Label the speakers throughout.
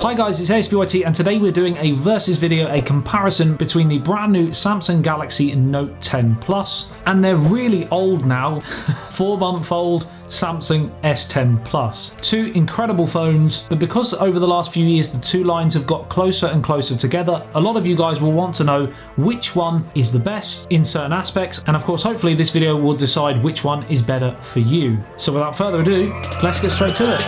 Speaker 1: Hi guys, it's ASBYT and today we're doing a versus video, a comparison between the brand new Samsung Galaxy Note 10 Plus and their really old now, 4-month-old Samsung S10 Plus. Two incredible phones, but because over the last few years the two lines have got closer and closer together, a lot of you guys will want to know which one is the best in certain aspects, and of course hopefully this video will decide which one is better for you. So without further ado, let's get straight to it.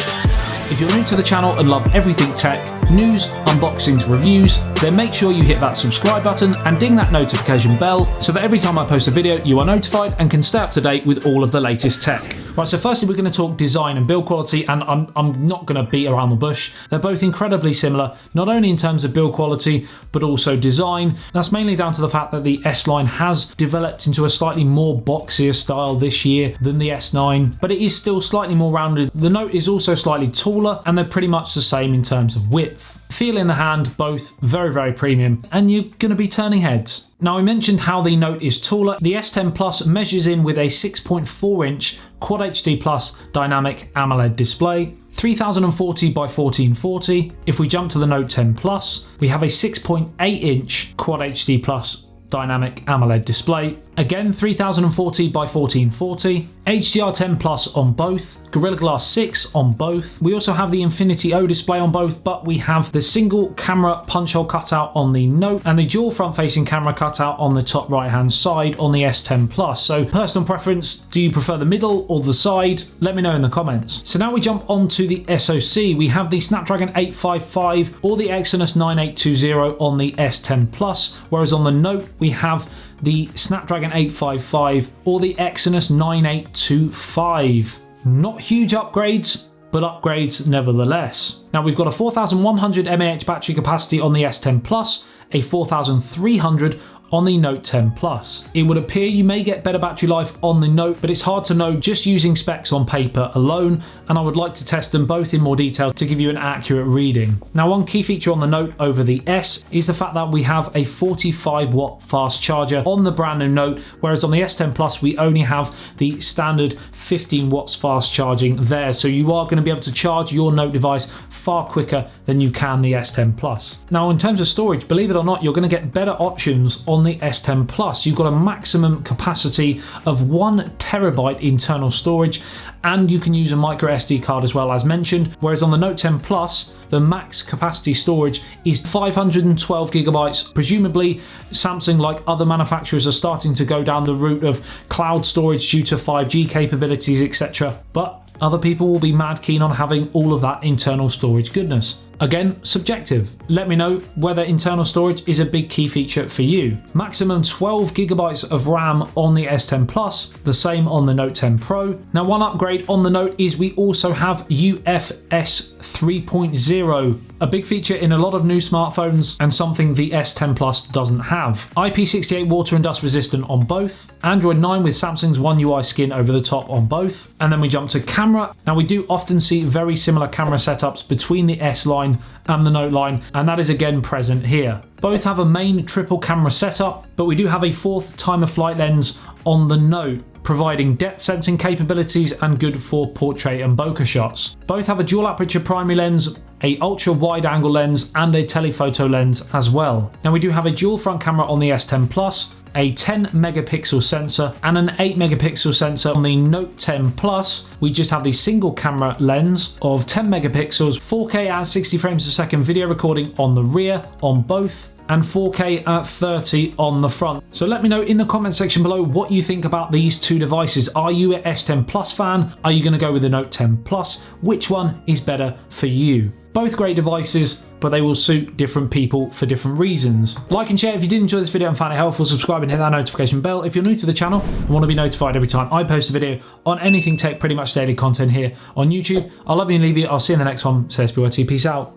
Speaker 1: If you're new to the channel and love everything tech, news, unboxings, reviews, then make sure you hit that subscribe button and ding that notification bell so that every time I post a video you are notified and can stay up to date with all of the latest tech. Right, so firstly we're going to talk design and build quality, and I'm not going to beat around the bush. They're both incredibly similar, not only in terms of build quality but also design. That's mainly down to the fact that the S line has developed into a slightly more boxier style this year than the S9, but it is still slightly more rounded. The Note is also slightly taller and they're pretty much the same in terms of width. Feel in the hand, both very premium, and you're going to be turning heads. Now I mentioned how the Note is taller. The S10 Plus measures in with a 6.4-inch Quad HD Plus dynamic AMOLED display, 3040 by 1440. If we jump to the Note 10 Plus, we have a 6.8-inch Quad HD Plus dynamic AMOLED display, again 3040 by 1440, HDR10 Plus on both, Gorilla Glass 6 on both. We also have the Infinity O display on both, but we have the single camera punch hole cutout on the Note and the dual front facing camera cutout on the top right hand side on the S10 Plus. So personal preference, do you prefer the middle or the side? Let me know in the comments. So now we jump onto the SoC. We have the Snapdragon 855 or the Exynos 9820 on the S10 Plus, whereas on the Note we have the Snapdragon 855 or the Exynos 9825. Not huge upgrades, but upgrades nevertheless. Now we've got a 4100 mAh battery capacity on the S10 Plus, a 4300 on the Note 10 Plus. It would appear you may get better battery life on the Note, but it's hard to know just using specs on paper alone, and I would like to test them both in more detail to give you an accurate reading. Now one key feature on the Note over the S is the fact that we have a 45 watt fast charger on the brand new Note, whereas on the S10 Plus we only have the standard 15 watts fast charging there, so you are going to be able to charge your Note device far quicker than you can the S10 Plus. Now in terms of storage, believe it or not, you're going to get better options on the S10 Plus. You've got a maximum capacity of 1 terabyte internal storage, and you can use a micro SD card as well, as mentioned, whereas on the Note 10 Plus the max capacity storage is 512 gigabytes. Presumably Samsung, like other manufacturers, are starting to go down the route of cloud storage due to 5G capabilities, etc., but other people will be mad keen on having all of that internal storage goodness. Again, subjective. Let me know whether internal storage is a big key feature for you. Maximum 12 gigabytes of RAM on the S10 Plus, the same on the Note 10 Pro. Now one upgrade on the Note is we also have UFS 3.0, a big feature in a lot of new smartphones and something the S10 Plus doesn't have. IP68 water and dust resistant on both, Android 9 with Samsung's One UI skin over the top on both, and then we jump to camera. Now we do often see very similar camera setups between the S line and the Note line, and that is again present here. Both have a main triple camera setup, but we do have a fourth time of flight lens on the Note, providing depth sensing capabilities and good for portrait and bokeh shots. Both have a dual aperture primary lens, a ultra wide angle lens and a telephoto lens as well. Now we do have a dual front camera on the S10 Plus, a 10 megapixel sensor and an 8 megapixel sensor on the Note 10 Plus. We just have the single camera lens of 10 megapixels, 4K at 60 frames a second video recording on the rear on both, and 4K at 30 on the front. So let me know in the comment section below what you think about these two devices. Are you an S10 Plus fan? Are you going to go with the Note 10 Plus? Which one is better for you? Both great devices, but they will suit different people for different reasons. Like and share if you did enjoy this video and found it helpful. Subscribe and hit that notification bell if you're new to the channel and want to be notified every time I post a video on anything tech, pretty much daily content here on YouTube. I love you and leave you. I'll see you in the next one. So SBYT, peace out.